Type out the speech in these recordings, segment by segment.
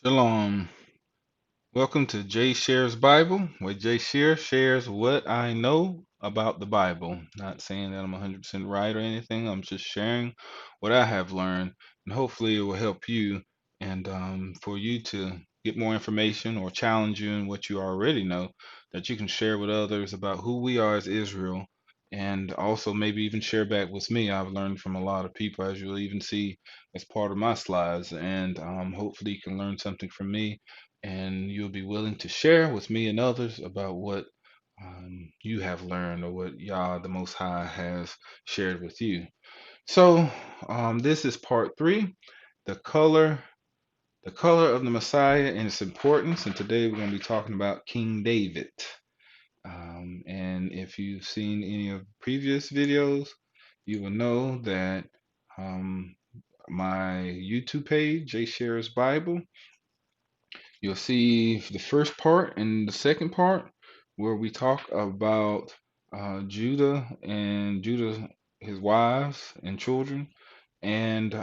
Shalom. Welcome to Jay Shares Bible, where Jay shares what I know about the Bible. Not saying that I'm 100% right or anything. I'm just sharing what I have learned, and hopefully it will help you and for you to get more information or challenge you in what you already know that you can share with others about who we are as Israel, and also maybe even share back with me. I've learned from a lot of people, as you'll even see as part of my slides, and hopefully you can learn something from me and you'll be willing to share with me and others about what you have learned or what Yah the Most High has shared with you. So this is part three, the color, the color of the Messiah and its importance. And today we're going to be talking about King David. And if you've seen any of previous videos, you will know that um, my YouTube page, Jay Shares Bible, you'll see the first part and the second part where we talk about Judah and Judah, his wives and children, and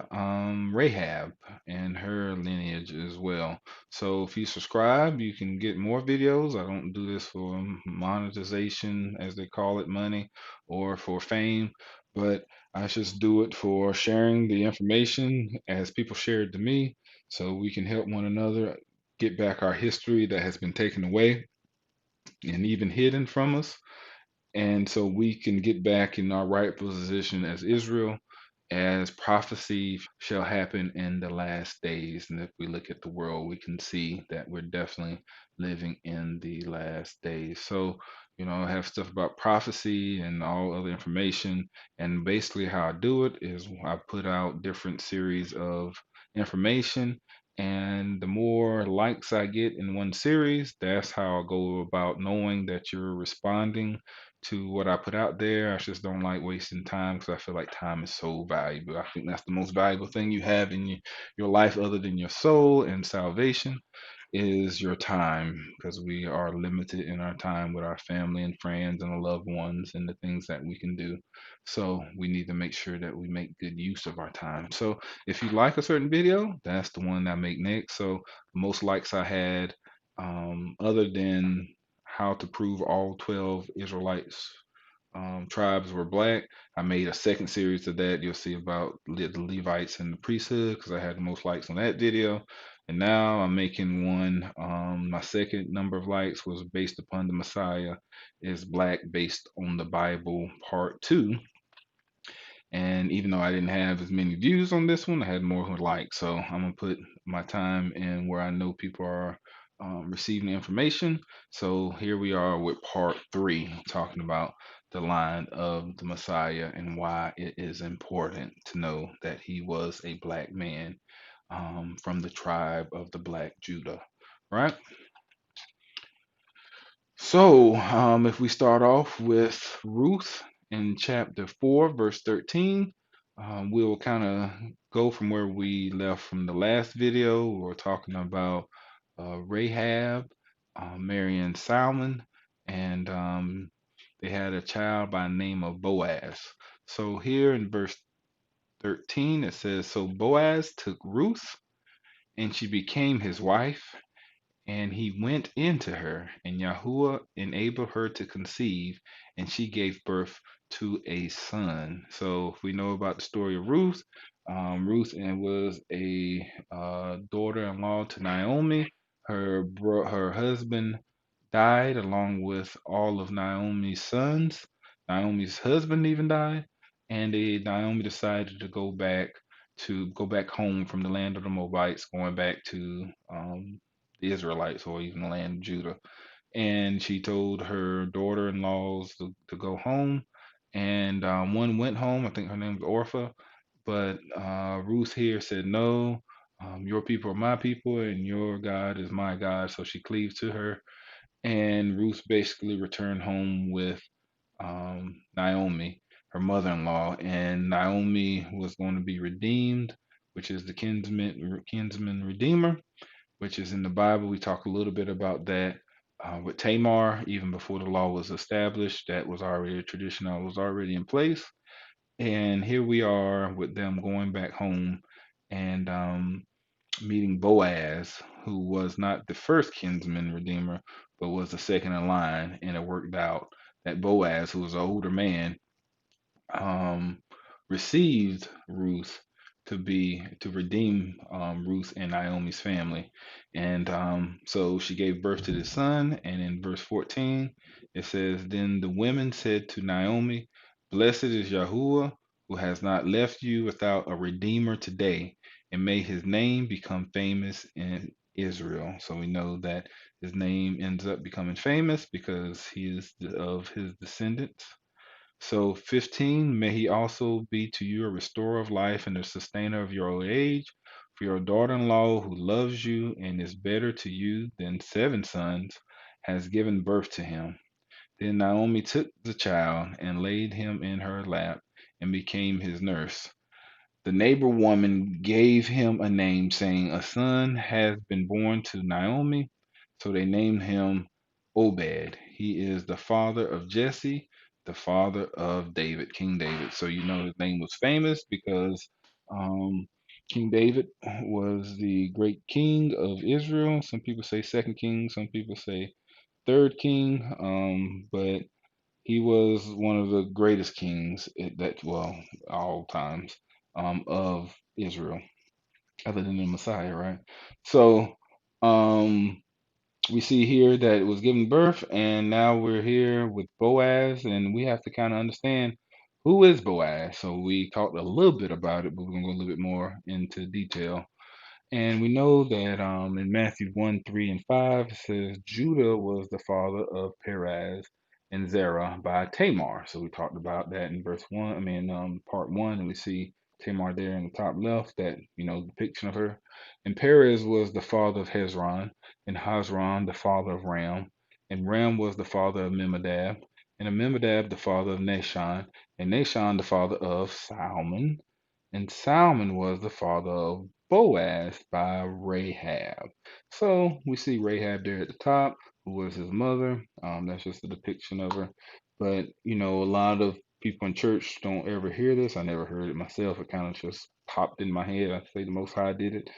Rahab and her lineage as well. So if you subscribe, you can get more videos. I don't do this for monetization, as they call it, money, or for fame, but I just do it for sharing the information as people share it to me so we can help one another get back our history that has been taken away and even hidden from us. And so we can get back in our rightful position as Israel, as prophecy shall happen in the last days. And if we look at the world, we can see that we're definitely living in the last days. So, I have stuff about prophecy and all other information. And basically, how I do it is I put out different series of information. And the more likes I get in one series, that's how I go about knowing that you're responding to what I put out there. I just don't like wasting time because I feel like time is so valuable. I think that's the most valuable thing you have in your life other than your soul and salvation is your time, because we are limited in our time with our family and friends and the loved ones and the things that we can do. So we need to make sure that we make good use of our time. So if you like a certain video, that's the one I make next. So the most likes I had, other than how to prove all 12 Israelites tribes were black. I made a second series of that. You'll see about the Levites and the priesthood because I had the most likes on that video. And now I'm making one. My second number of likes was based upon the Messiah is black, based on the Bible part two. And even though I didn't have as many views on this one, I had more who liked. So I'm gonna put my time in where I know people are receiving the information. So here we are with part three, talking about the line of the Messiah and why it is important to know that he was a black man from the tribe of the Black Judah, right? So if we start off with Ruth in chapter 4, verse 13, we'll kind of go from where we left from the last video. We were talking about Rahab marrying Salmon, and they had a child by the name of Boaz. So here in verse 13, it says, So Boaz took Ruth, and she became his wife, and he went into her, and Yahuwah enabled her to conceive, and she gave birth to a son. So if we know about the story of Ruth, Ruth and was a daughter-in-law to Naomi. Her husband died along with all of Naomi's sons. Naomi's husband even died, and Naomi decided to go back home from the land of the Moabites, going back to the Israelites or even the land of Judah. And she told her daughter-in-laws to go home, and one went home. I think her name was Orpha, but Ruth here said no. Your people are my people, and your God is my God. So she cleaved to her, and Ruth basically returned home with Naomi, her mother-in-law, and Naomi was going to be redeemed, which is the kinsman redeemer, which is in the Bible. We talk a little bit about that with Tamar, even before the law was established. That was already a tradition that was already in place, and here we are with them going back home and meeting Boaz, who was not the first kinsman redeemer, but was the second in line. And it worked out that Boaz, who was an older man, um, received Ruth to redeem Ruth and Naomi's family, and so she gave birth to this son. And in verse 14, it says, "Then the women said to Naomi, 'Blessed is Yahuwah, who has not left you without a redeemer today, and may his name become famous in Israel.'" So we know that his name ends up becoming famous because he is of his descendants. So 15, may he also be to you a restorer of life and a sustainer of your old age. For your daughter-in-law who loves you and is better to you than 7 sons has given birth to him. Then Naomi took the child and laid him in her lap and became his nurse. The neighbor woman gave him a name, saying, "A son has been born to Naomi." So they named him Obed. He is the father of Jesse, the father of David, King David. So you know his name was famous because um, King David was the great king of Israel. Some people say second king, some people say third king, but he was one of the greatest kings well, all times, of Israel, other than the Messiah, right? So, um, we see here that it was given birth, and now we're here with Boaz, and we have to kind of understand who is Boaz. So we talked a little bit about it, but we're gonna go a little bit more into detail. And we know that in Matthew 1, 3, and 5, it says Judah was the father of Perez and Zerah by Tamar. So we talked about that in verse 1, part 1, and we see Tamar there in the top left, that, depiction of her. And Perez was the father of Hezron, and Hezron the father of Ram, and Ram was the father of Amminadab, and Amminadab the father of Nahshon, and Nahshon the father of Salmon, and Salmon was the father of Boaz by Rahab. So we see Rahab there at the top, who was his mother. That's just a depiction of her. But, a lot of people in church don't ever hear this. I never heard it myself. It kind of just popped in my head. I say the Most High did it.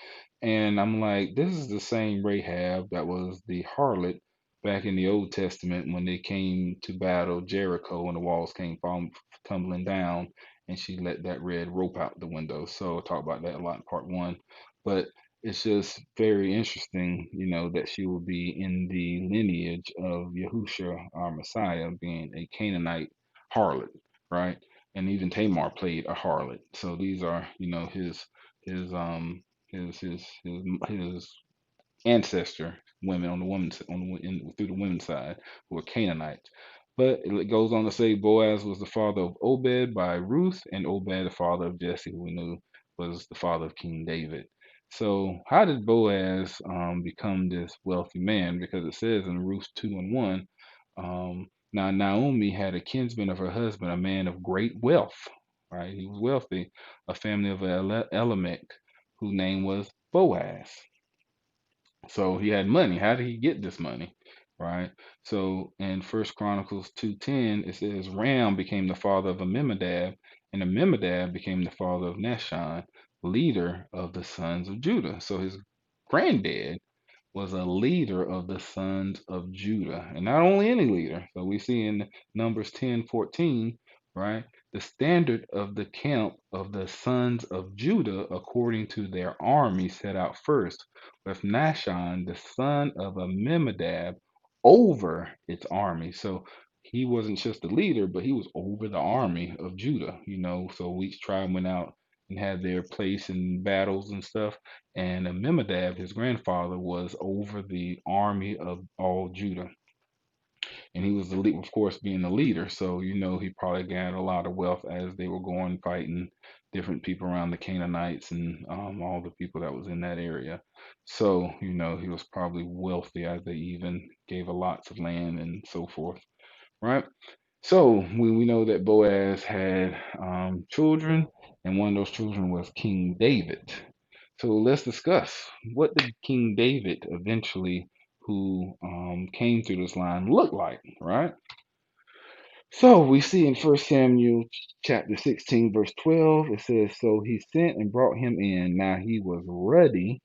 And I'm like, this is the same Rahab that was the harlot back in the Old Testament when they came to battle Jericho and the walls came tumbling down, and she let that red rope out the window. So I'll talk about that a lot in part 1. But it's just very interesting, that she will be in the lineage of Yahusha, our Messiah, being a Canaanite harlot, right? And even Tamar played a harlot. So these are, his his ancestor women on the woman's through the women's side who were Canaanites. But it goes on to say Boaz was the father of Obed by Ruth, and Obed the father of Jesse, who we knew was the father of King David. So how did Boaz become this wealthy man? Because it says in Ruth 2:1, now Naomi had a kinsman of her husband, a man of great wealth. Right, he was wealthy, a family of Elimelech, whose name was Boaz. So he had money. How did he get this money? Right. So in First Chronicles 2:10, it says Ram became the father of Amminadab, and Amminadab became the father of Nahshon, leader of the sons of Judah. So his granddad was a leader of the sons of Judah, and not only any leader. So we see in Numbers 10:14, right, the standard of the camp of the sons of Judah according to their army set out first, with Nashon, the son of Amminadab, over its army. So he wasn't just the leader, but he was over the army of Judah, So each tribe went out and had their place in battles and stuff. And Amminadab, his grandfather, was over the army of all Judah. And he was the lead, of course, being the leader. So he probably gained a lot of wealth as they were going fighting different people around the Canaanites and all the people that was in that area. So he was probably wealthy as they even gave a lots of land and so forth, right? So we know that Boaz had children, and one of those children was King David. So let's discuss, what did King David eventually, who came through this line, look like, right? So we see in 1 Samuel chapter 16, verse 12, it says, "So he sent and brought him in. Now he was ruddy,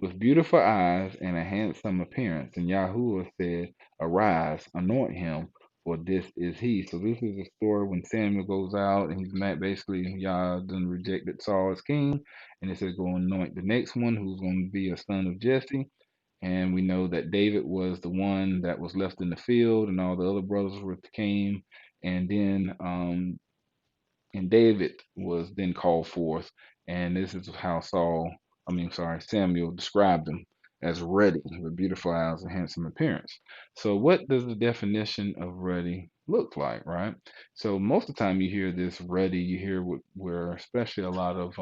with beautiful eyes and a handsome appearance. And Yahuwah said, 'Arise, anoint him, for this is he.'" So this is a story when Samuel goes out and he's mad. Basically, Yah done rejected Saul as king, and it says, "Go anoint the next one, who's going to be a son of Jesse." And we know that David was the one that was left in the field, and all the other brothers came. And then and David was then called forth, and this is how Samuel described him as ruddy, with beautiful eyes and handsome appearance. So, what does the definition of ruddy look like, right? So, most of the time you hear this ruddy, you hear where, especially a lot of,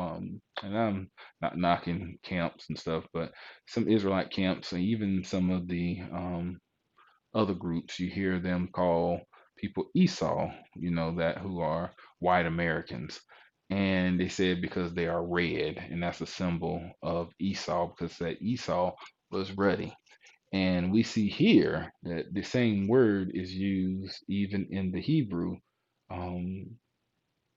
and I'm not knocking camps and stuff, but some Israelite camps, and even some of the other groups, you hear them call people Esau, that who are white Americans. And they said because they are red, and that's a symbol of Esau, because that Esau was ruddy. And we see here that the same word is used even in the Hebrew, um,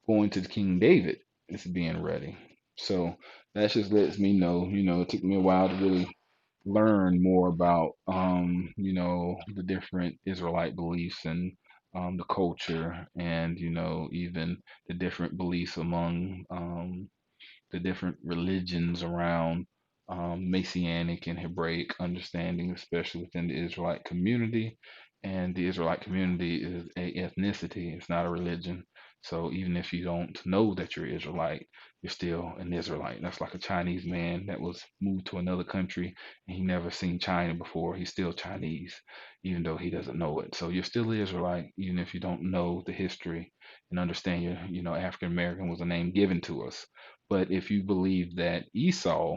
going to King David as being ruddy. So that just lets me know, it took me a while to really learn more about the different Israelite beliefs and the culture, and even the different beliefs among the different religions around Messianic and Hebraic understanding, especially within the Israelite community. And the Israelite community is a ethnicity; it's not a religion. So even if you don't know that you're Israelite, you're still an Israelite. That's like a Chinese man that was moved to another country and he never seen China before. He's still Chinese, even though he doesn't know it. So you're still Israelite, even if you don't know the history and understand African American was a name given to us. But if you believe that Esau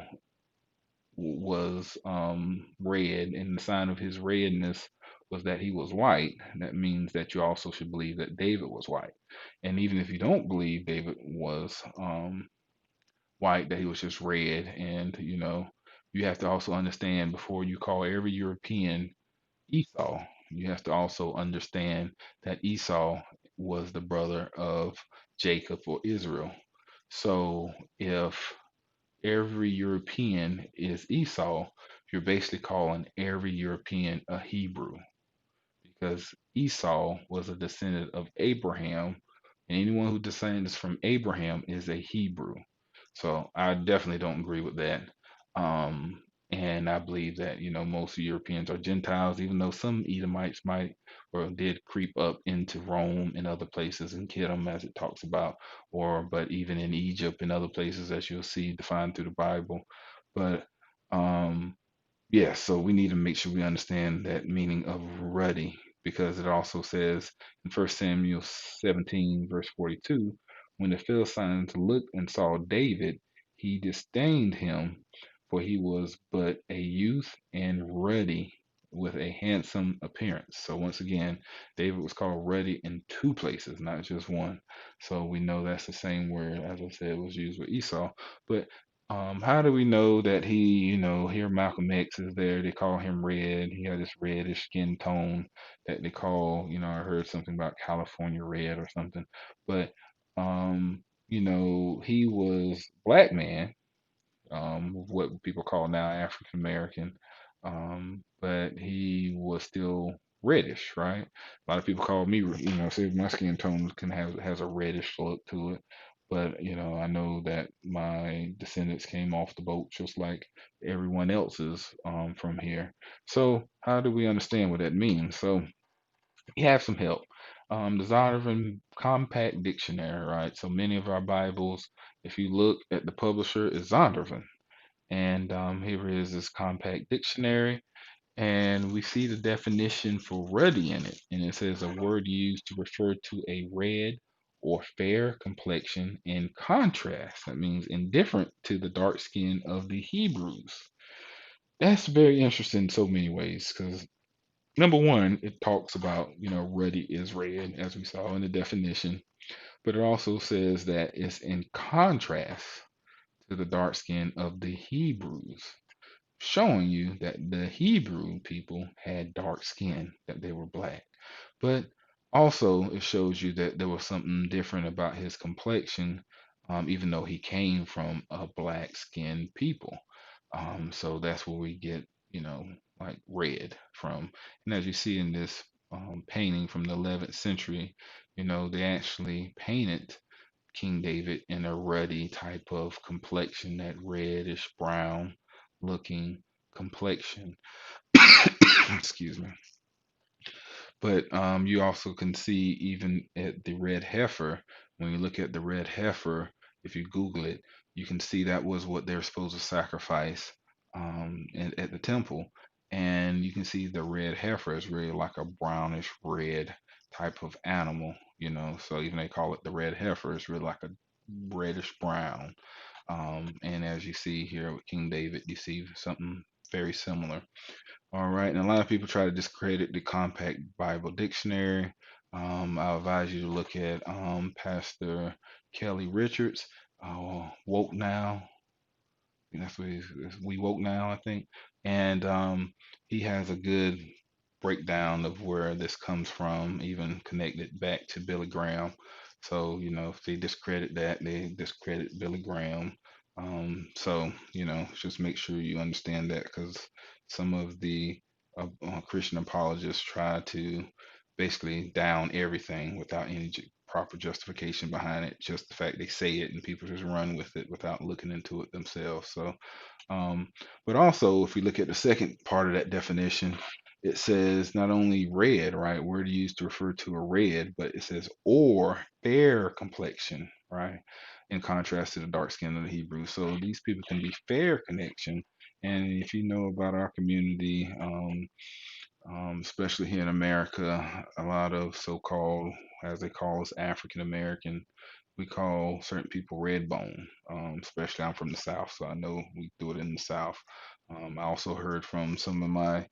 was red, and the sign of his redness was that he was white, that means that you also should believe that David was white. And even if you don't believe David was white, that he was just red, and you have to also understand, before you call every European Esau, you have to also understand that Esau was the brother of Jacob or Israel. So if every European is Esau, you're basically calling every European a Hebrew, because Esau was a descendant of Abraham, and anyone who descends from Abraham is a Hebrew. So I definitely don't agree with that. Um, and I believe that most Europeans are Gentiles, even though some Edomites might or did creep up into Rome and other places and kill them, as it talks about, but even in Egypt and other places, as you'll see defined through the Bible. But um, yeah, so we need to make sure we understand that meaning of ruddy, because it also says in 1 Samuel 17, verse 42, when the Philistines looked and saw David, he disdained him, for he was but a youth and ruddy, with a handsome appearance. So once again, David was called ruddy in two places, not just one. So we know that's the same word, as I said, was used with Esau. But how do we know that he, here Malcolm X is there? They call him red. He had this reddish skin tone that they call, I heard something about California red or something. But, he was black man, what people call now African American, but he was still reddish, right? A lot of people call me, say my skin tone has a reddish look to it. But I know that my descendants came off the boat just like everyone else's from here. So how do we understand what that means? So we have some help. The Zondervan Compact Dictionary, right? So many of our Bibles, if you look at the publisher, is Zondervan. And here is this compact dictionary, and we see the definition for ruddy in it. And it says a word used to refer to a red or fair complexion in contrast. That means indifferent to the dark skin of the Hebrews. That's very interesting in so many ways because number one, it talks about, ruddy is red, as we saw in the definition, but it also says that it's in contrast to the dark skin of the Hebrews, showing you that the Hebrew people had dark skin, that they were black. But also, it shows you that there was something different about his complexion, even though he came from a black skinned people. So that's where we get, like red from. And as you see in this painting from the 11th century, they actually painted King David in a ruddy type of complexion, that reddish brown looking complexion. Excuse me. But you also can see even at the red heifer, when you look at the red heifer, if you Google it, you can see that was what they're supposed to sacrifice at the temple. And you can see the red heifer is really like a brownish red type of animal, So even they call it the red heifer, it's really like a reddish brown. And as you see here with King David, you see something very similar. All right, and a lot of people try to discredit the Compact Bible Dictionary. I advise you to look at Pastor Kelly Richards, Woke Now. That's what We Woke Now, I think. And he has a good breakdown of where this comes from, even connected back to Billy Graham. So, if they discredit that, they discredit Billy Graham. So, just make sure you understand that because some of the Christian apologists try to basically down everything without any proper justification behind it. Just the fact they say it and people just run with it without looking into it themselves. So, um, but also, if we look at the second part of that definition, it says not only red, right? Word used to refer to a red, but it says or fair complexion, right? In contrast to the dark skin of the Hebrew. So these people can be fair connection. And if you know about our community, especially here in America, a lot of so-called, as they call us, African American, we call certain people red bone. Especially I'm from the South, so I know we do it in the South. I also heard from some of my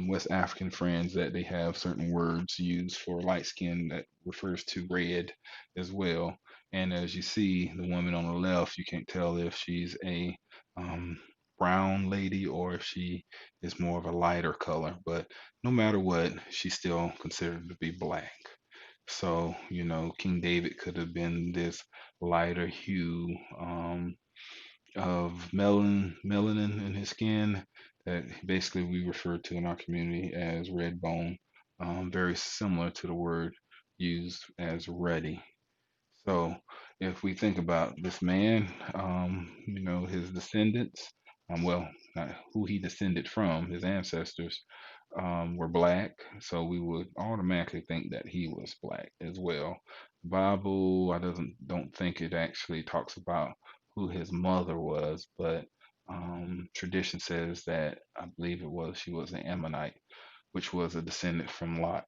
West African friends that they have certain words used for light skin that refers to red as well. And as you see, the woman on the left, you can't tell if she's a um, brown lady or if she is more of a lighter color. But no matter what, she's still considered to be black. So, King David could have been this lighter hue of melanin in his skin that basically we refer to in our community as red bone, very similar to the word used as ruddy. So, if we think about this man, his descendants, well, not who he descended from, his ancestors, were black, so we would automatically think that he was black as well. Bible, I doesn't don't think it actually talks about who his mother was, but tradition says that I believe she was an Ammonite, which was a descendant from Lot.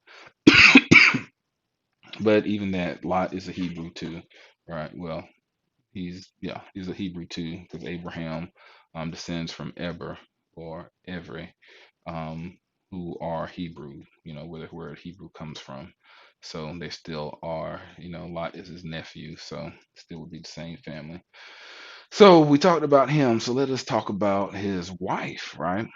But even that, Lot is a Hebrew too, right? Well, he's a Hebrew too, because Abraham descends from Eber or Evre, um, who are Hebrew, where the word Hebrew comes from. So they still are, Lot is his nephew, so still would be the same family. So we talked about him, so let us talk about his wife, right?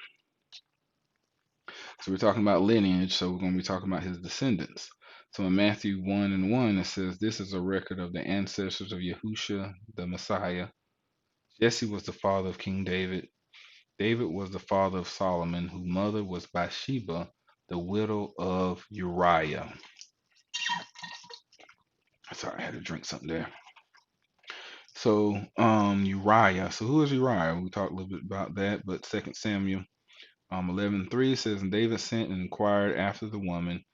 So we're talking about lineage, so we're going to be talking about his descendants. So in Matthew 1 and 1, it says, this is a record of the ancestors of Yahusha, the Messiah. Jesse was the father of King David. David was the father of Solomon, whose mother was Bathsheba, the widow of Uriah. Sorry, I had to drink something there. So, Uriah. So, who is Uriah? We talked a little bit about that, but Second Samuel 11:3 says, and David sent and inquired after the woman,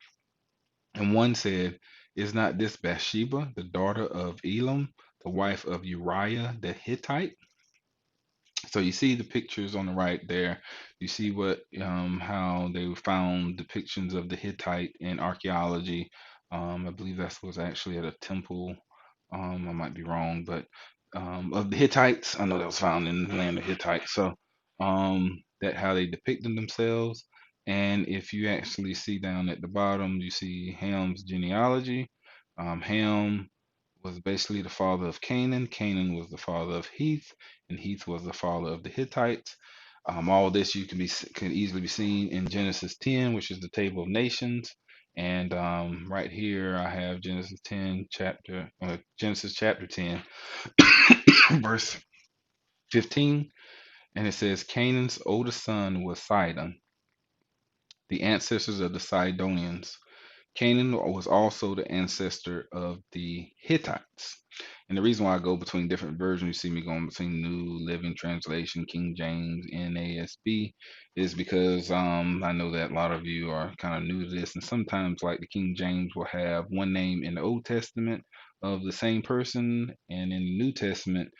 and one said, is not this Bathsheba, the daughter of Elam, the wife of Uriah the Hittite? So you see the pictures on the right there. You see what how they found depictions of the Hittite in archaeology. I believe that was actually at a temple. I might be wrong, but of the Hittites, I know that was found in the land of Hittites. So that how they depicted themselves. And if you actually see down at the bottom, you see Ham's genealogy. Ham was basically the father of Canaan. Canaan was the father of Heath, and Heath was the father of the Hittites. All this you can easily be seen in Genesis 10, which is the table of nations. And right here I have Genesis chapter 10, verse 15, and it says Canaan's oldest son was Sidon, the ancestors of the Sidonians. Canaan was also the ancestor of the Hittites. And the reason why I go between different versions, you see me going between New Living Translation, King James, NASB, is because I know that a lot of you are kind of new to this. And sometimes, like the King James will have one name in the Old Testament of the same person, and in the New Testament,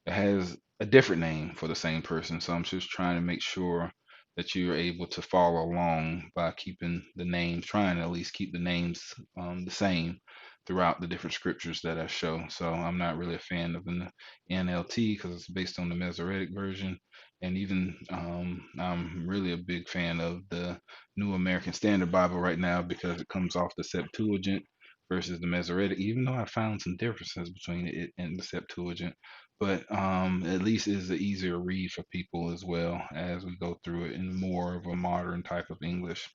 it has a different name for the same person. So I'm just trying to make sure that you're able to follow along by keeping the names, trying to at least keep the names the same throughout the different scriptures that I show. So I'm not really a fan of the NLT because it's based on the Masoretic version. And even I'm really a big fan of the New American Standard Bible right now because it comes off the Septuagint versus the Masoretic, even though I found some differences between it and the Septuagint, but at least it's an easier read for people as well as we go through it in more of a modern type of English.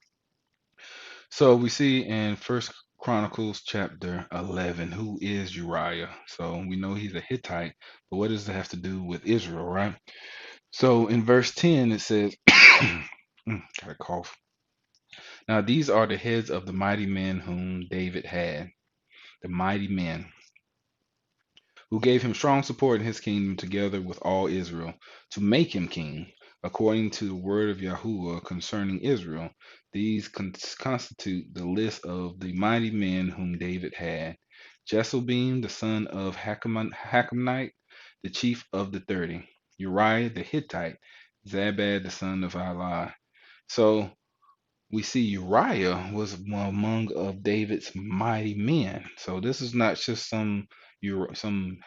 So we see in First Chronicles chapter 11, who is Uriah? So we know he's a Hittite, but what does that have to do with Israel, right? So in verse 10, it says, got a cough. Now these are the heads of the mighty men whom David had, the mighty men who gave him strong support in his kingdom together with all Israel, to make him king, according to the word of Yahuwah concerning Israel. These constitute the list of the mighty men whom David had. Jesselbeam, the son of Hakamonite, the chief of the 30. Uriah the Hittite, Zabad, the son of Elah. So we see Uriah was among of David's mighty men. So this is not just some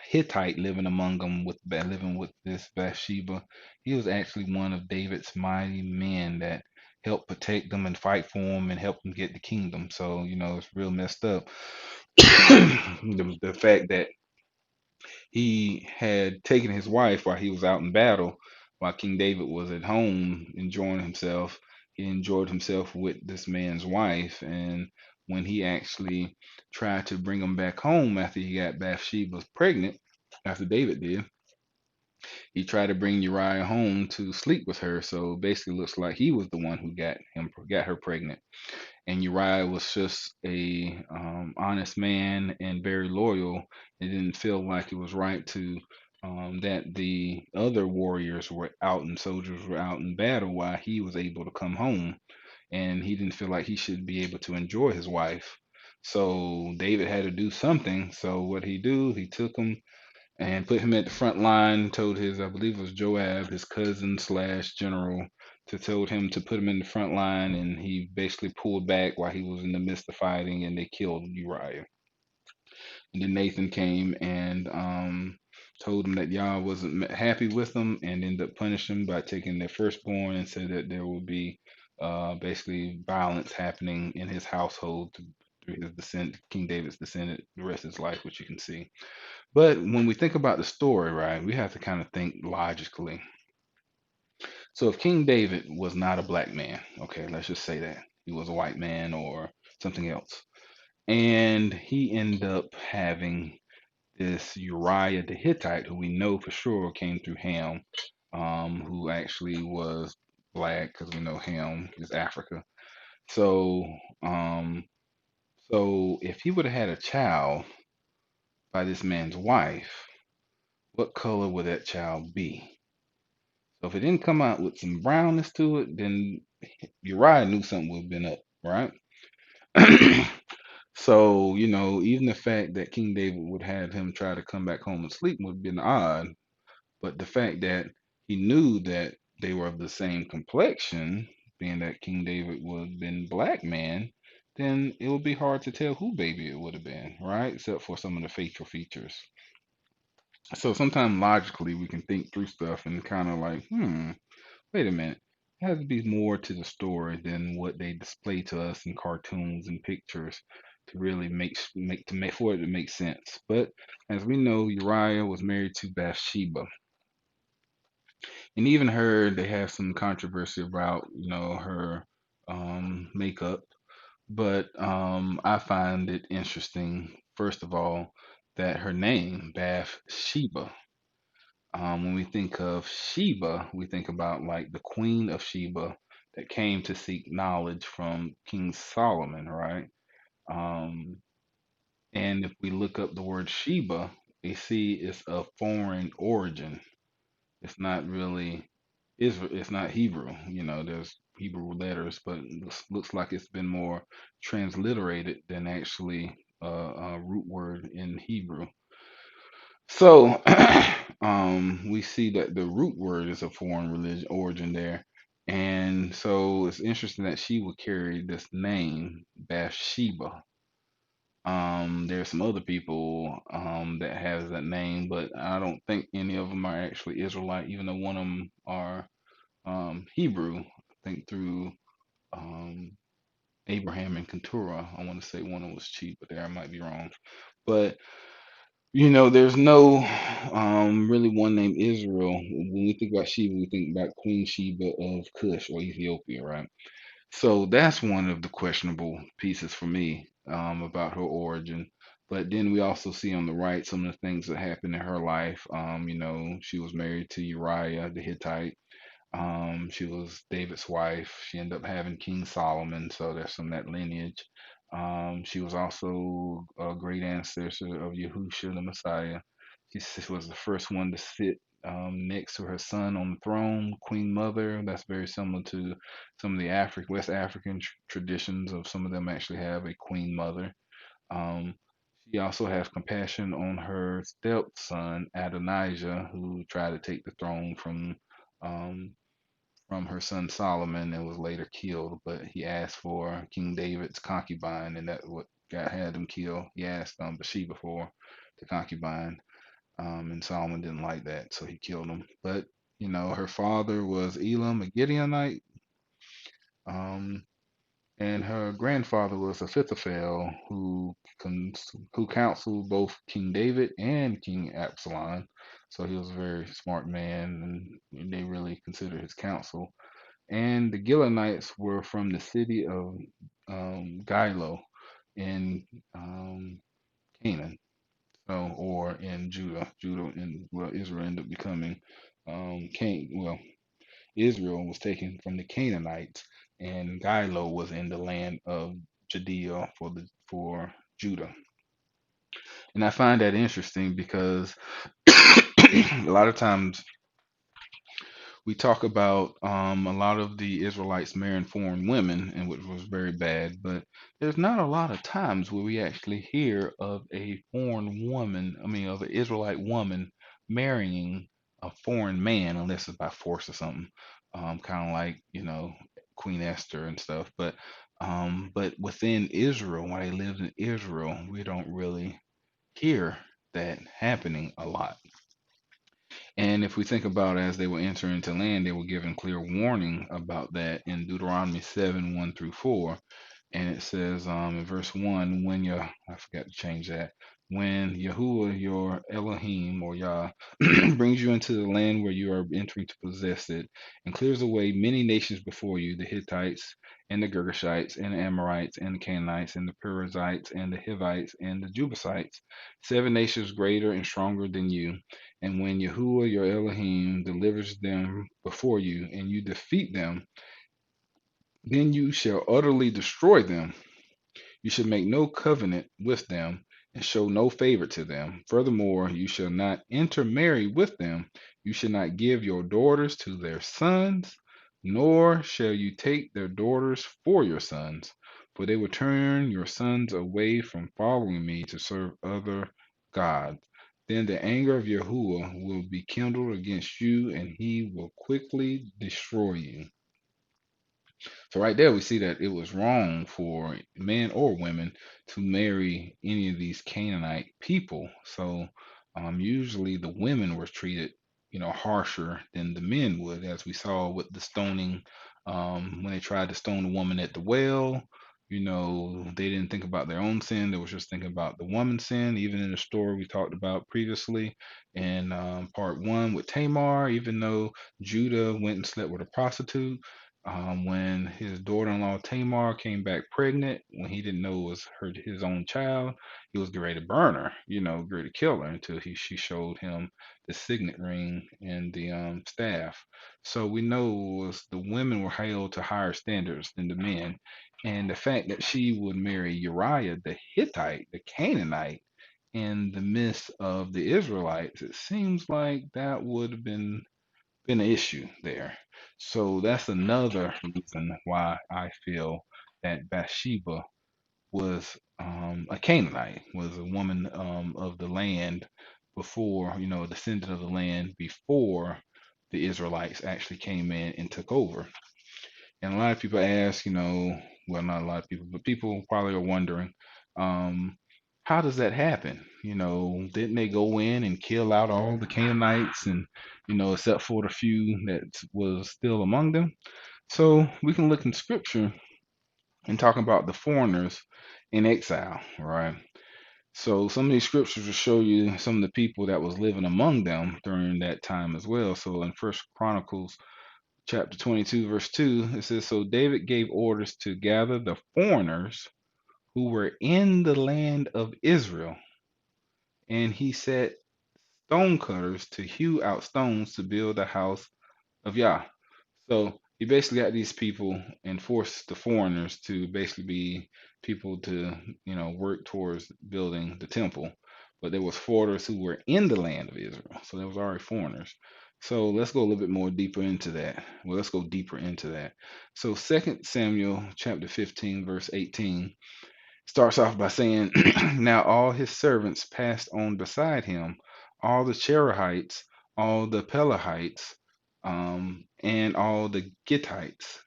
Hittite living among them living with this Bathsheba. He was actually one of David's mighty men that helped protect them and fight for him and help them get the kingdom. So it's real messed up. The fact that he had taken his wife while he was out in battle, while King David was at home enjoying himself. He enjoyed himself with this man's wife, and when he actually tried to bring him back home after he got Bathsheba pregnant, after David did, he tried to bring Uriah home to sleep with her. So basically, looks like he was the one who got her pregnant, and Uriah was just a honest man and very loyal. It didn't feel like it was right to that the other warriors were out and soldiers were out in battle while he was able to come home, and he didn't feel like he should be able to enjoy his wife. So David had to do something. So what he do? He took him and put him at the front line. Told his, I believe it was Joab, his cousin slash general, to told him to put him in the front line, and he basically pulled back while he was in the midst of fighting, and they killed Uriah. And then Nathan came and told him that Yah wasn't happy with them, and ended up punishing him by taking their firstborn, and said that there will be basically violence happening in his household through his descent, King David's descendant, the rest of his life, which you can see. But when we think about the story, right, we have to kind of think logically. So if King David was not a black man, okay, let's just say that he was a white man or something else, and he ended up having this Uriah the Hittite, who we know for sure came through Ham, who actually was black because we know Ham is Africa. So, um, so if he would have had a child by this man's wife, what color would that child be? So if it didn't come out with some brownness to it, then Uriah knew something would have been up, right? So, even the fact that King David would have him try to come back home and sleep would have been odd. But the fact that he knew that they were of the same complexion, being that King David would have been black man, then it would be hard to tell who baby it would have been, right? Except for some of the facial features. So sometimes logically we can think through stuff and kind of like, wait a minute. There has to be more to the story than what they display to us in cartoons and pictures to really make for it to make sense. But as we know, Uriah was married to Bathsheba, and even her, they have some controversy about her makeup. But I find it interesting, first of all, that her name Bathsheba. When we think of Sheba, we think about like the Queen of Sheba that came to seek knowledge from King Solomon, right? Um, and if we look up the word Sheba, we see it's of foreign origin. It's not really Israel. It's not Hebrew. There's Hebrew letters, but it looks like it's been more transliterated than actually a root word in Hebrew. So we see that the root word is a foreign religion origin there. And so it's interesting that she would carry this name, Bathsheba. There's some other people that has that name, but I don't think any of them are actually Israelite, even though one of them are Hebrew. I think through um, Abraham and Keturah. I want to say one of them was cheap, but there I might be wrong. But there's no really one named Israel. When we think about Sheba, we think about Queen Sheba of Cush or Ethiopia, right? So that's one of the questionable pieces for me about her origin. But then we also see on the right some of the things that happened in her life. She was married to Uriah the Hittite. She was David's wife. She ended up having King Solomon, so there's some of that lineage. She was also a great ancestor of Yahusha the Messiah. She was the first one to sit next to her son on the throne, Queen Mother. That's very similar to some of the West African traditions of some of them actually have a Queen Mother. Um, she also has compassion on her stepson Adonijah, who tried to take the throne um, from her son Solomon and was later killed. But he asked for King David's concubine, and that's what God had him kill. He asked Bathsheba for the concubine, and Solomon didn't like that, so he killed him. But her father was Elam, a Gideonite, um, and her grandfather was Ahithophel, who counseled both King David and King Absalom. So he was a very smart man, and they really considered his counsel. And the Gileadites were from the city of Gilo in Canaan, so, or in Judah. Israel ended up becoming Israel was taken from the Canaanites, and Gilo was in the land of Judea for Judah. And I find that interesting because a lot of times we talk about a lot of the Israelites marrying foreign women, and which was very bad. But there's not a lot of times where we actually hear of a foreign woman, I mean, of an Israelite woman marrying a foreign man, unless it's by force or something, kind of like Queen Esther and stuff. But within Israel, when they lived in Israel, we don't really hear that happening a lot. And if we think about as they were entering into land, they were given clear warning about that in Deuteronomy 7 1 through 4. And it says in verse 1, I forgot to change that, when Yahuwah, your Elohim or Yah, brings you into the land where you are entering to possess it, and clears away many nations before you, the Hittites, and the Girgashites, and the Amorites, and the Canaanites, and the Perizzites, and the Hivites, and the Jebusites, 7 nations greater and stronger than you. And when Yahuwah, your Elohim, delivers them before you, and you defeat them, Then you shall utterly destroy them. You should make no covenant with them and show no favor to them. Furthermore, you shall not intermarry with them. You shall not give your daughters to their sons, nor shall you take their daughters for your sons, for they will turn your sons away from following me to serve other gods. Then the anger of Yahuwah will be kindled against you, and he will quickly destroy you. So right there, we see that it was wrong for men or women to marry any of these Canaanite people. So usually the women were treated, harsher than the men would, as we saw with the stoning when they tried to stone the woman at the well. They didn't think about their own sin; they was just thinking about the woman's sin. Even in the story we talked about previously in part one with Tamar, even though Judah went and slept with a prostitute when his daughter-in-law Tamar came back pregnant, when he didn't know it was his own child, he was getting ready to burn her, getting ready to kill her until she showed him the signet ring and the staff. So we know the women were held to higher standards than the men, and the fact that she would marry Uriah the Hittite, the Canaanite, in the midst of the Israelites, it seems like that would have been an issue there. So that's another reason why I feel that Bathsheba was a Canaanite, was a woman of the land before, a descendant of the land before the Israelites actually came in and took over. And a lot of people ask, well, not a lot of people, but people probably are wondering, um, how does that happen? Didn't they go in and kill out all the Canaanites and, except for the few that was still among them? So we can look in scripture and talk about the foreigners in exile, right? So some of these scriptures will show you some of the people that was living among them during that time as well. So in First Chronicles chapter 22, verse 2, it says, So David gave orders to gather the foreigners who were in the land of Israel, and he set stone cutters to hew out stones to build the house of Yah. So he basically got these people and forced the foreigners to basically be people to, work towards building the temple. But there was foreigners who were in the land of Israel. So there was already foreigners. So let's go a little bit more deeper into that. Well, let's go deeper into that. So Second Samuel chapter 15, verse 18 starts off by saying, Now all his servants passed on beside him, all the Cherethites, all the Pelethites, and all the Gittites,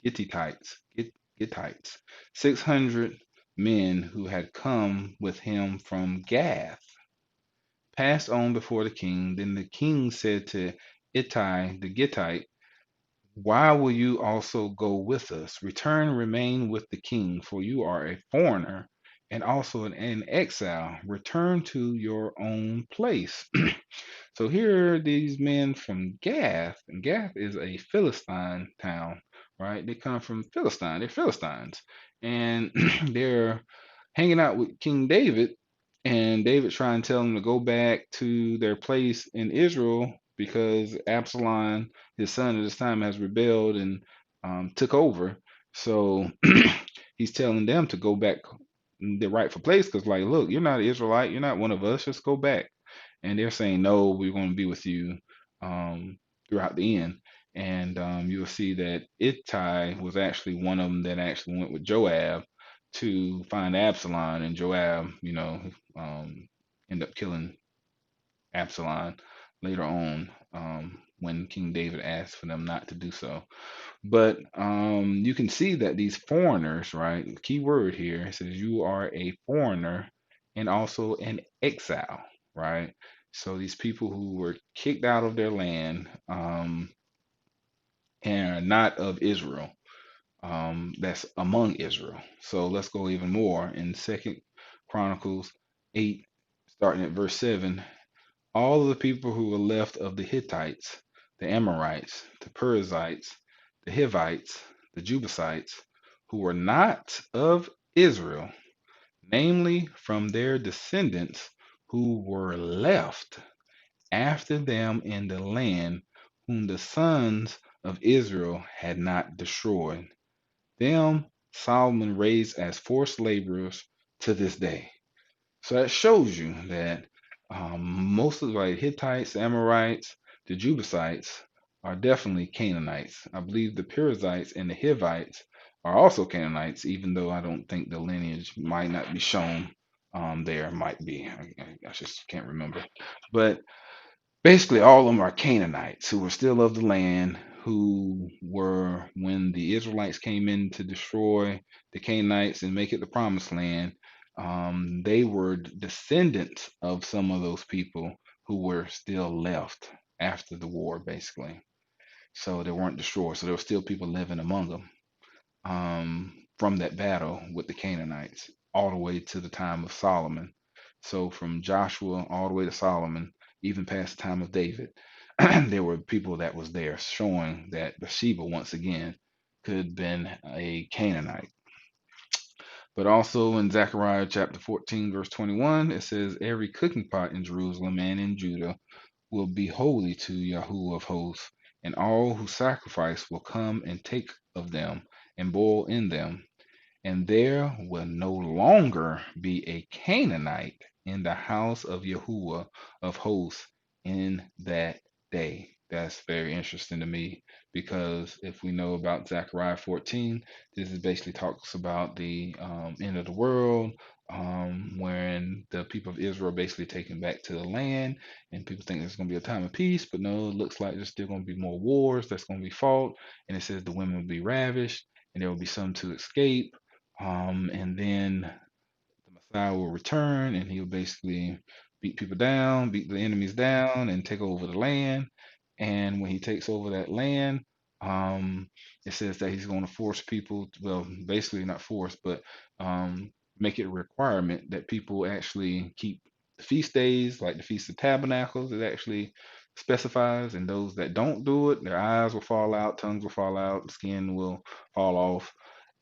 Gittites, 600 men who had come with him from Gath, passed on before the king. Then the king said to Ittai the Gittite, Why will you also go with us? Return, remain with the king, for you are a foreigner and also an exile. Return to your own place. So here are these men from Gath, and Gath is a Philistine town, right? They come from Philistine. They're Philistines, and they're hanging out with King David, and David trying to tell them to go back to their place in Israel because Absalom, his son at this time, has rebelled and took over. So he's telling them to go back the rightful place because, like, look, you're not an Israelite, you're not one of us. Just go back. And they're saying, no, we're going to be with you throughout the end. And you'll see that Ittai was actually one of them that actually went with Joab to find Absalom, and Joab, ended up killing Absalom later on when King David asked for them not to do so. But you can see that these foreigners, right? Key word here, it says you are a foreigner and also an exile, right? So these people who were kicked out of their land and are not of Israel, that's among Israel. So let's go even more in Second Chronicles 8, starting at verse 7. All of the people who were left of the Hittites, the Amorites, the Perizzites, the Hivites, the Jebusites, who were not of Israel, namely from their descendants who were left after them in the land whom the sons of Israel had not destroyed. Them Solomon raised as forced laborers to this day. So that shows you that most of the like Hittites, Amorites, the Jebusites are definitely Canaanites. I believe the Perizzites and the Hivites are also Canaanites, even though I don't think the lineage might not be shown there. Might be. I just can't remember. But basically, all of them are Canaanites who were still of the land, who were, when the Israelites came in to destroy the Canaanites and make it the promised land, they were descendants of some of those people who were still left after the war, basically. So they weren't destroyed. So there were still people living among them from that battle with the Canaanites all the way to the time of Solomon. So from Joshua all the way to Solomon, even past the time of David, there were people that was there showing that Bathsheba once again could have been a Canaanite. But also in Zechariah chapter 14, verse 21, it says, every cooking pot in Jerusalem and in Judah will be holy to Yahuwah of hosts, and all who sacrifice will come and take of them and boil in them, and there will no longer be a Canaanite in the house of Yahuwah of hosts in that day. That's very interesting to me because if we know about Zechariah 14, this is basically talks about the end of the world, when the people of Israel are basically taken back to the land, and people think there's going to be a time of peace, but no, it looks like there's still going to be more wars that's going to be fought, and it says the women will be ravished, and there will be some to escape, and then the Messiah will return and he'll basically beat people down, beat the enemies down, and take over the land. And when he takes over that land, um, it says that he's going to force people, well, basically not force, but make it a requirement that people actually keep the feast days, like the Feast of Tabernacles, it actually specifies. And those that don't do it, their eyes will fall out, tongues will fall out, skin will fall off,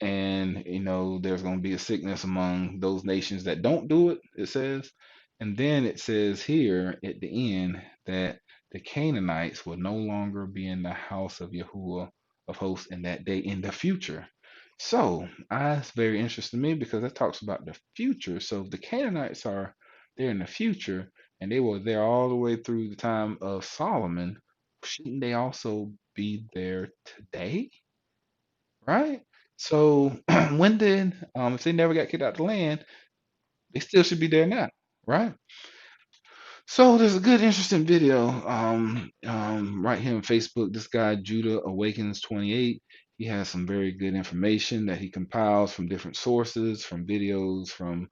and there's going to be a sickness among those nations that don't do it, it says. And then it says here at the end that the Canaanites will no longer be in the house of Yahuwah of hosts in that day in the future. So that's very interesting to me because that talks about the future. So if the Canaanites are there in the future and they were there all the way through the time of Solomon, shouldn't they also be there today? Right? So when did if they never got kicked out the land, they still should be there now, right? So there's a good, interesting video right here on Facebook. This guy Judah Awakens 28. He has some very good information that he compiles from different sources, from videos, from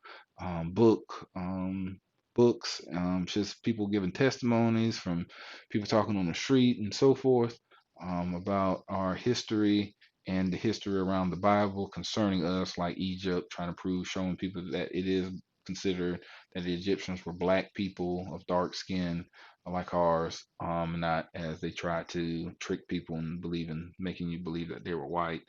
books, just people giving testimonies, from people talking on the street and so forth, about our history and the history around the Bible concerning us, like Egypt, trying to prove, showing people that it is considered that the Egyptians were black people of dark skin like ours, not as they tried to trick people and making you believe that they were white.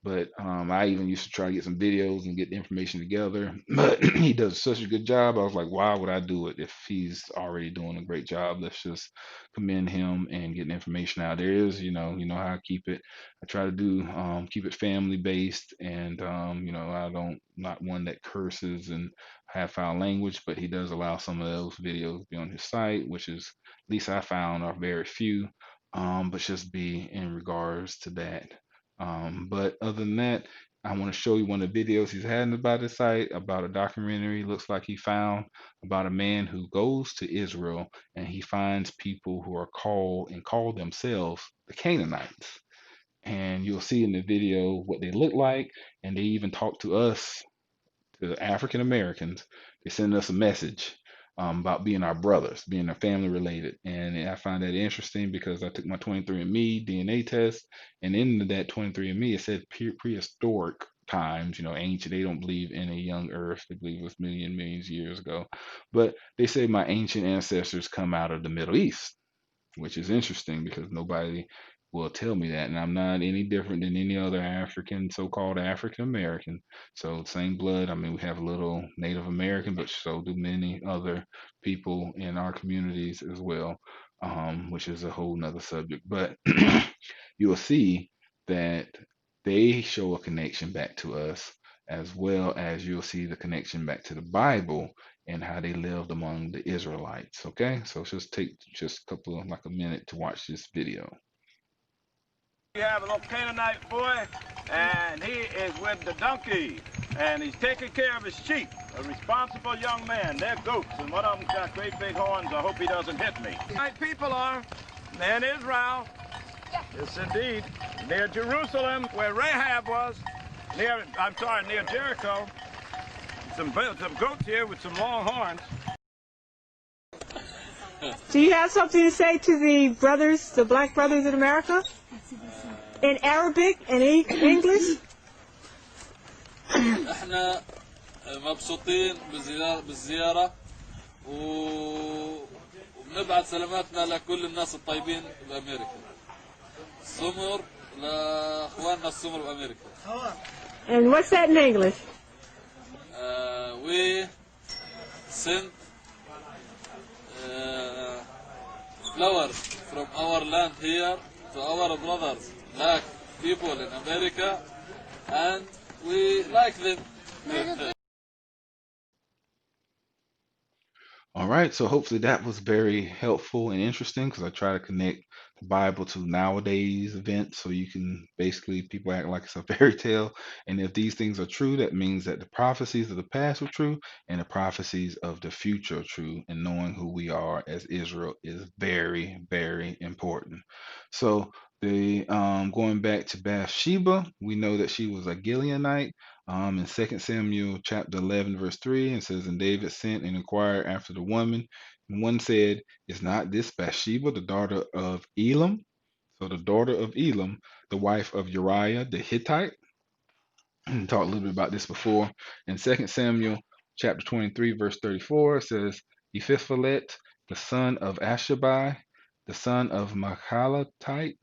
But I even used to try to get some videos and get the information together, but he does such a good job. I was like, why would I do it if he's already doing a great job? Let's just commend him and get the information out. There is, how I keep it. I try to do keep it family based, and I don't not one that curses and have foul language, but he does allow some of those videos to be on his site, which is, at least I found, are very few, but just be in regards to that. But other than that, I want to show you one of the videos he's had about his site, about a documentary, looks like he found, about a man who goes to Israel and he finds people who are call themselves the Canaanites. And you'll see in the video what they look like, and they even talk to us, to African Americans. They send us a message about being our brothers, being our family related. And I find that interesting because I took my 23andMe DNA test, and in that 23andMe, it said prehistoric times, ancient. They don't believe in a young earth. They believe it was millions of years ago. But they say my ancient ancestors come out of the Middle East, which is interesting because nobody will tell me that. And I'm not any different than any other African, so-called African American. So same blood. I mean, we have a little Native American, but so do many other people in our communities as well, which is a whole nother subject. But you will see that they show a connection back to us, as well as you'll see the connection back to the Bible and how they lived among the Israelites. Okay, so just take just a couple of like a minute to watch this video. We have a little Canaanite boy, and he is with the donkey, and he's taking care of his sheep. A responsible young man. They're goats, and one of them's got great big horns. I hope he doesn't hit me. My people are in Israel. Yes, indeed. Near Jerusalem, where Rahab was. Near Jericho. Some goats here with some long horns. Do you have something to say to the brothers, the black brothers in America? In Arabic and English? احنا مبسوطين بالزيارة وبنبعث سلاماتنا لكل الناس الطيبين بأمريكا. السمر لأخواننا السمر بأمريكا. And what's that in English? We sent flowers from our land here to our brothers, black people in America, and we like them. All right, so hopefully that was very helpful and interesting because I try to connect the Bible to nowadays events so you can basically people act like it's a fairy tale. And if these things are true, that means that the prophecies of the past were true and the prophecies of the future are true. And knowing who we are as Israel is very, very important. So the going back to Bathsheba, we know that she was a Gileonite. In 2 Samuel chapter 11, verse 3, it says, And David sent and inquired after the woman. And one said, Is not this Bathsheba, the daughter of Elam? So the daughter of Elam, the wife of Uriah the Hittite. Talked a little bit about this before. In 2 Samuel chapter 23, verse 34, it says, Ephiphalet, the son of Ashabai, the son of Machalatite,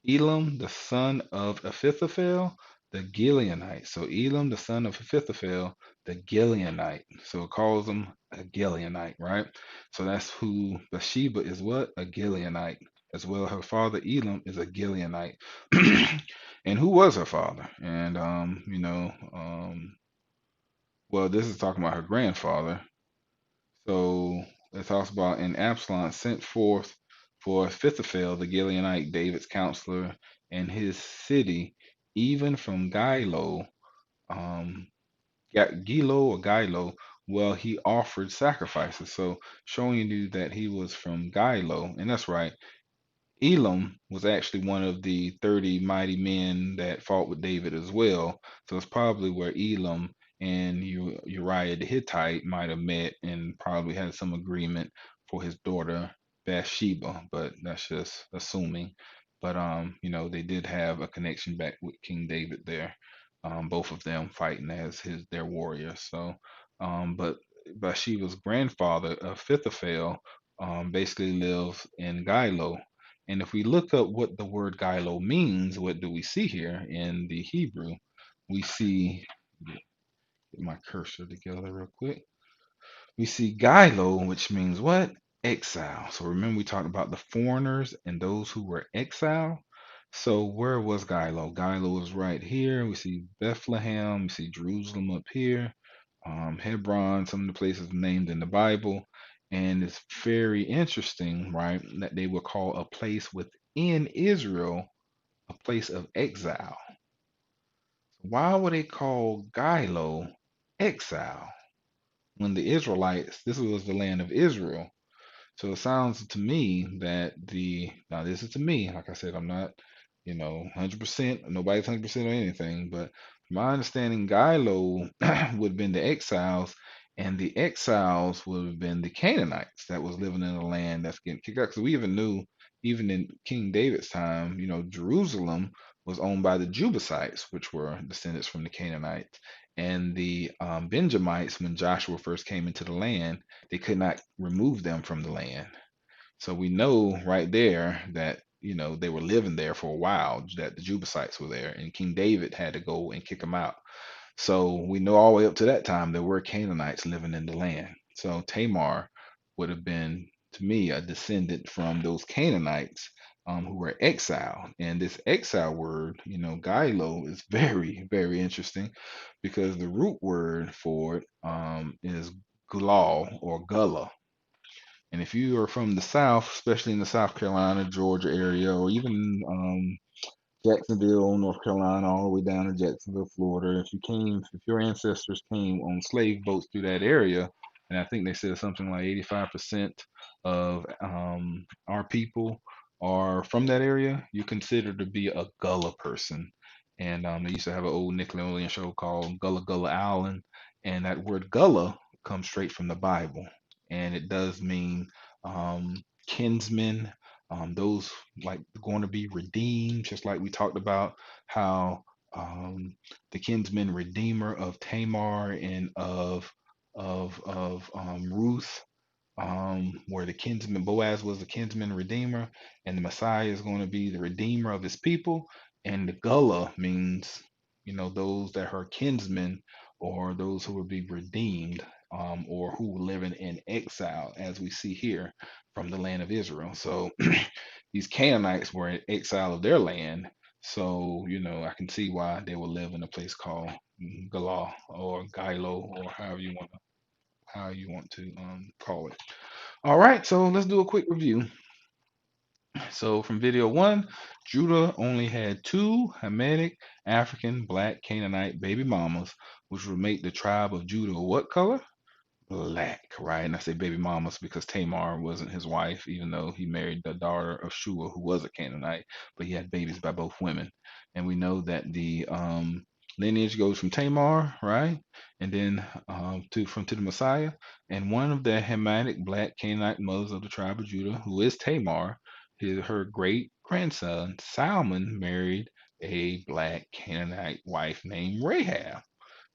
Elam, the son of Ahithophel, the Gileonite. So Elam, the son of Ahithophel, the Gileonite. So it calls him a Gileonite, right? So that's who Bathsheba is, what? A Gileonite. As well, her father Elam is a Gileonite. And who was her father? And well, this is talking about her grandfather. So it talks about, and Absalom sent forth for Ahithophel the Gileonite, David's counselor, and his city, even from Gilo, Gilo or Gilo, well, he offered sacrifices. So showing you that he was from Gilo, and that's right. Elam was actually one of the 30 mighty men that fought with David as well. So it's probably where Elam and Uriah the Hittite might have met and probably had some agreement for his daughter Bathsheba, but that's just assuming. But they did have a connection back with King David there. Both of them fighting as their warriors. So but Bathsheba's grandfather, Ahithophel, basically lived in Gilo, and if we look up what the word Gilo means, what do we see here in the Hebrew? We see, get my cursor together real quick. We see Gilo, which means what? Exile. So remember we talked about the foreigners and those who were exiled. So where was Gilo? Gilo is right here. We see Bethlehem. We see Jerusalem up here. Hebron, some of the places named in the Bible. And it's very interesting, right, that they would call a place within Israel a place of exile. Why would they call Gilo exile when the Israelites, this was the land of Israel? So it sounds to me that now this is to me, like I said, I'm not, 100%, nobody's 100% or anything, but from my understanding, Gilo would have been the exiles, and the exiles would have been the Canaanites that was living in a land that's getting kicked out. Because we even knew, even in King David's time, Jerusalem was owned by the Jebusites, which were descendants from the Canaanites. And the Benjamites, when Joshua first came into the land, they could not remove them from the land. So we know right there that they were living there for a while, that the Jebusites were there, and King David had to go and kick them out. So we know all the way up to that time there were Canaanites living in the land. So Tamar would have been, to me, a descendant from those Canaanites who were exiled. And this exile word, Gilo, is very, very interesting because the root word for it is gulal or gullah. And if you are from the South, especially in the South Carolina, Georgia area, or even Jacksonville, North Carolina, all the way down to Jacksonville, Florida. If your ancestors came on slave boats through that area, and I think they said something like 85% of our people are from that area, you're considered to be a Gullah person. And they used to have an old Nickelodeon show called Gullah Gullah Island, and that word Gullah comes straight from the Bible, and it does mean kinsmen, those like going to be redeemed, just like we talked about how the kinsman redeemer of Tamar and of Ruth, where the kinsman Boaz was the kinsman redeemer, and the Messiah is going to be the redeemer of his people. And the Gullah means, those that are kinsmen or those who will be redeemed, or who were living in exile, as we see here from the land of Israel. So these Canaanites were in exile of their land. So, I can see why they will live in a place called Galah or Gilo or however you want to call it. All right, so let's do a quick review. So from video one, Judah only had two Hamitic African black Canaanite baby mamas, which would make the tribe of Judah what color? Black, right? And I say baby mamas because Tamar wasn't his wife, even though he married the daughter of Shua, who was a Canaanite, but he had babies by both women. And we know that the lineage goes from Tamar, right? And then to the Messiah. And one of the Hamitic black Canaanite mothers of the tribe of Judah, who is Tamar, her great grandson Salmon married a black Canaanite wife named Rahab.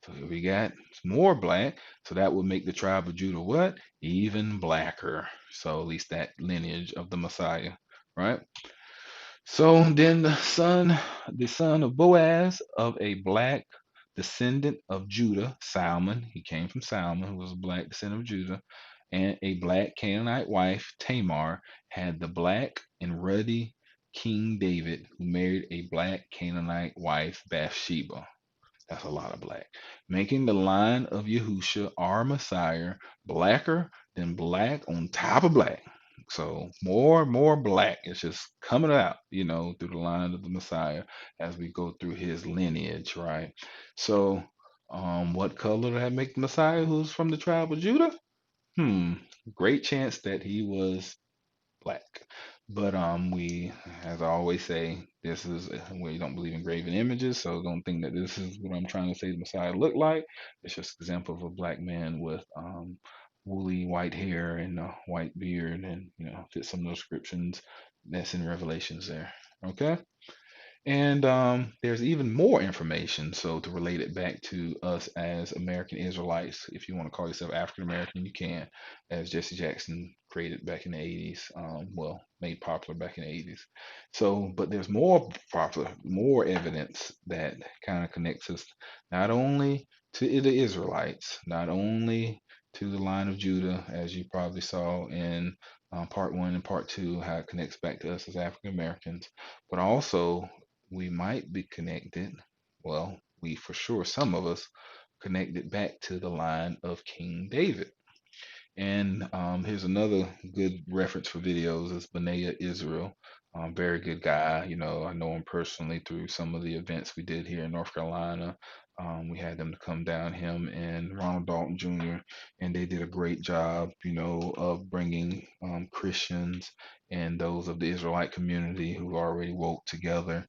So here we got more black. So that would make the tribe of Judah what? Even blacker. So at least that lineage of the Messiah, right? So then the son of Boaz of a black descendant of Judah, Salmon, he came from Salmon, who was a black descendant of Judah, and a black Canaanite wife, Tamar, had the black and ruddy King David, who married a black Canaanite wife, Bathsheba. That's a lot of black. Making the line of Yahusha, our Messiah, blacker than black on top of black. So more black. It's just coming out, through the line of the Messiah as we go through his lineage, right? So, what color did that make the Messiah who's from the tribe of Judah? Hmm, great chance that he was black. But we, as I always say, this is we don't believe in graven images, so don't think that this is what I'm trying to say the Messiah looked like. It's just an example of a black man with woolly white hair and a white beard, and fit some of those descriptions that's in Revelations there. Okay. And there's even more information. So to relate it back to us as American Israelites, if you want to call yourself African American, you can, as Jesse Jackson created back in the 80s. Well, made popular back in the 80s. So, but there's more evidence that kind of connects us not only to the Israelites, not only to the line of Judah, as you probably saw in part one and part two, how it connects back to us as African Americans, but also we might be connected. Well, we for sure, some of us connected back to the line of King David. And here's another good reference for videos is Benaiah Israel. Very good guy. I know him personally through some of the events we did here in North Carolina. We had them to come down, him and Ronald Dalton Jr., and they did a great job, of bringing Christians and those of the Israelite community who already woke together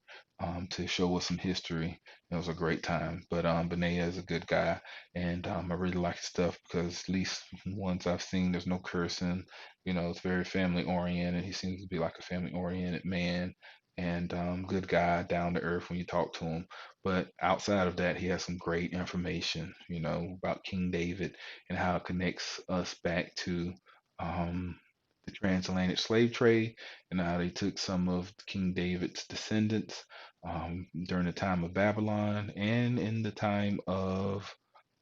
to show us some history. It was a great time. But Benaiah is a good guy, and I really like his stuff because at least ones I've seen, there's no cursing. It's very family oriented. He seems to be like a family oriented man and good guy, down to earth when you talk to him. But outside of that, he has some great information, about King David and how it connects us back to the transatlantic slave trade and how they took some of King David's descendants during the time of Babylon and in the time of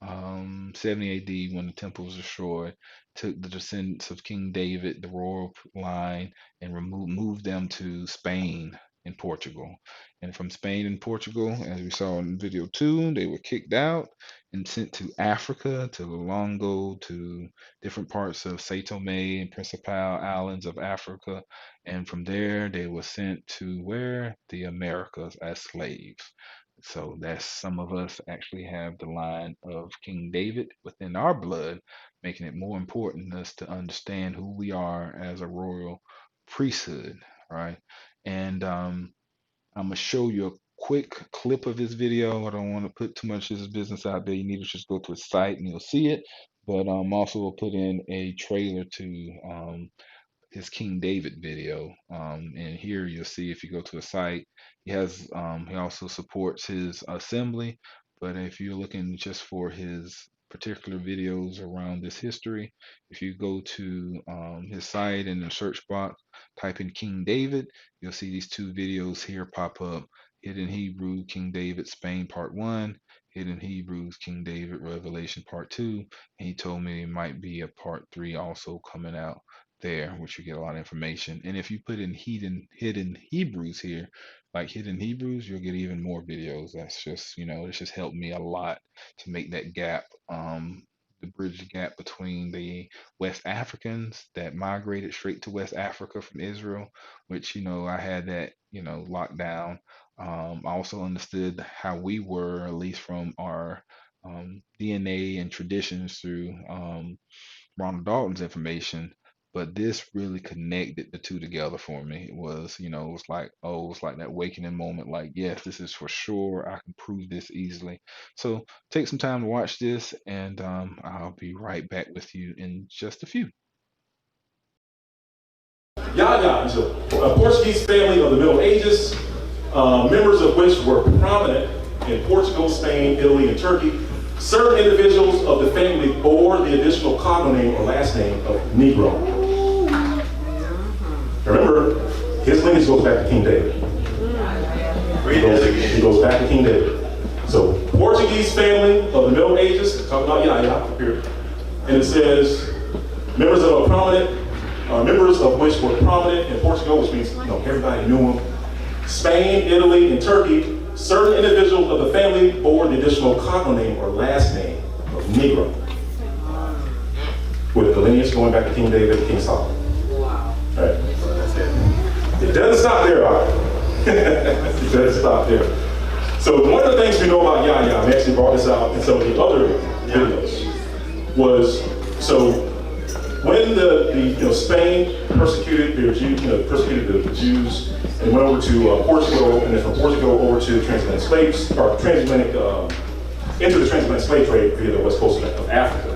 70 AD, when the temple was destroyed, took the descendants of King David, the royal line, and moved them to Spain and Portugal. And from Spain and Portugal, as we saw in video 2, they were kicked out and sent to Africa, to Longo, to different parts of Sao Tome and Principal Islands of Africa. And from there, they were sent to where? The Americas as slaves. So that's, some of us actually have the line of King David within our blood, making it more important to us to understand who we are as a royal priesthood, right? And I'm gonna show you a quick clip of this video. I don't want to put too much of this business out there. You need to just go to his site and you'll see it. But also will put in a trailer to his King David video. And here you'll see, if you go to a site, he has he also supports his assembly. But if you're looking just for his particular videos around this history, if you go to his site in the search box, type in King David, you'll see these two videos here pop up: Hidden Hebrew, King David, Spain, Part 1, Hidden Hebrews, King David, Revelation, Part 2. And he told me it might be a Part 3 also coming out there, which you get a lot of information. And if you put in hidden Hebrews here, like Hidden Hebrews, you'll get even more videos. That's just, it's just helped me a lot to make that gap, the bridge gap between the West Africans that migrated straight to West Africa from Israel, which, I had that, locked down. I also understood how we were, at least from our DNA and traditions through Ronald Dalton's information, but this really connected the two together for me. It was, it was like, oh, it was like that awakening moment. Like, yes, this is for sure. I can prove this easily. So take some time to watch this, and I'll be right back with you in just a few. Yaya is a Portuguese family of the Middle Ages, members of which were prominent in Portugal, Spain, Italy, and Turkey. Certain individuals of the family bore the additional cognate name or last name of Negro. Remember, his lineage goes back to King David. It goes back to King David. So, Portuguese family of the Middle Ages, talking about Yaya here, and it says members of which were prominent in Portugal, which means everybody knew them. Spain, Italy, and Turkey. Certain individuals of the family bore the additional cognate name or last name of Negro, with the lineage going back to King David and King Solomon. Wow. All right. That's it. It doesn't stop there, all right? It doesn't stop there. So one of the things we know about Yaya, and I actually brought this out in some of the other videos, was when the Spain persecuted the Jews, and went over to Portugal, and then from Portugal over to transatlantic slaves, or into the transatlantic slave trade via the west coast of Africa.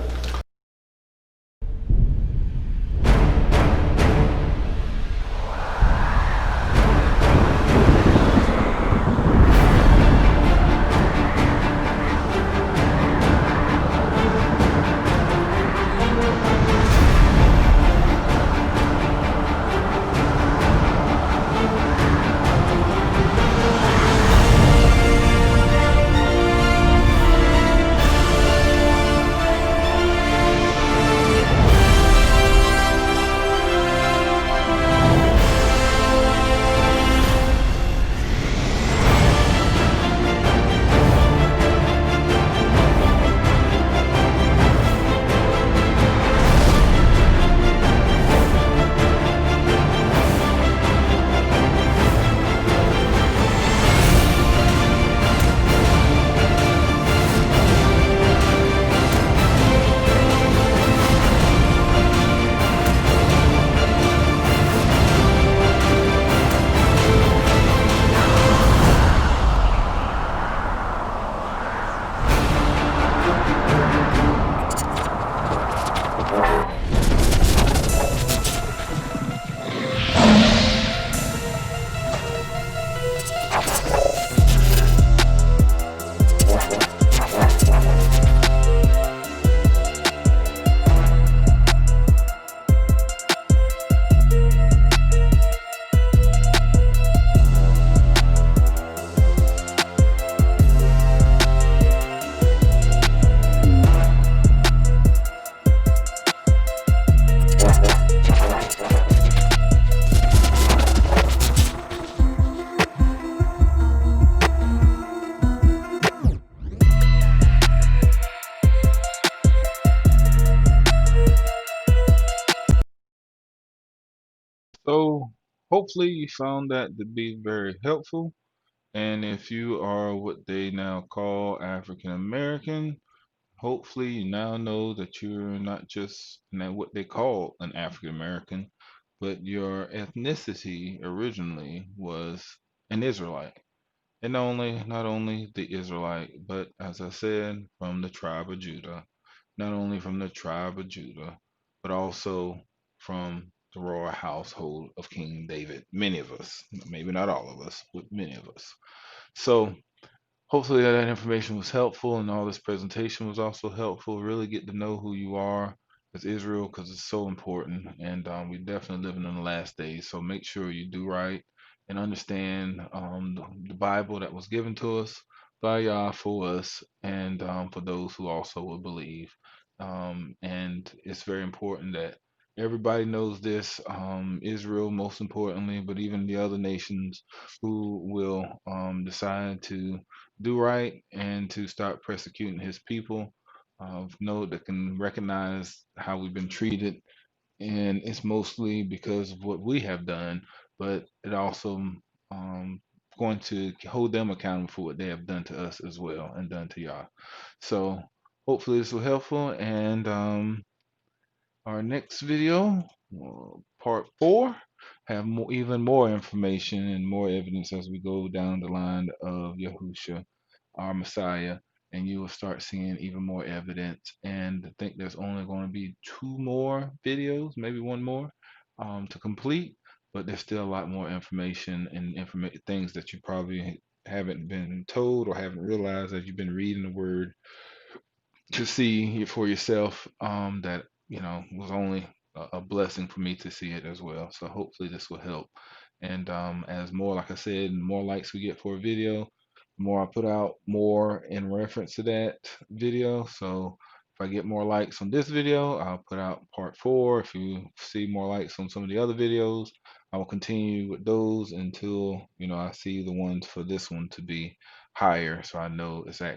hopefully you found that to be very helpful. And if you are what they now call African American, hopefully you now know that you're not just what they call an African American, but your ethnicity originally was an Israelite. And not only the Israelite, but as I said, from the tribe of Judah. Not only from the tribe of Judah, but also from the royal household of King David. Many of us, maybe not all of us, but many of us. So hopefully that information was helpful and all this presentation was also helpful. Really get to know who you are as Israel because it's so important. And we're definitely living in the last days. So make sure you do right and understand the Bible that was given to us by Yah for us and for those who also will believe. And it's very important that everybody knows this, Israel most importantly, but even the other nations who will decide to do right and to start persecuting his people. Know that can recognize how we've been treated, and it's mostly because of what we have done, but it also um, going to hold them accountable for what they have done to us as well and done to y'all. So hopefully this was helpful, and our next video, part 4, have more, even more information and more evidence as we go down the line of Yahusha, our Messiah, and you will start seeing even more evidence. And I think there's only going to be 2 more videos, maybe 1 more, to complete, but there's still a lot more information and things that you probably haven't been told or haven't realized as you've been reading the Word to see it for yourself. That was only a blessing for me to see it as well. So hopefully this will help. And as more, like I said, the more likes we get for a video, the more I put out more in reference to that video. So if I get more likes on this video, I'll put out part 4. If you see more likes on some of the other videos, I will continue with those until I see the ones for this one to be higher, so I know it's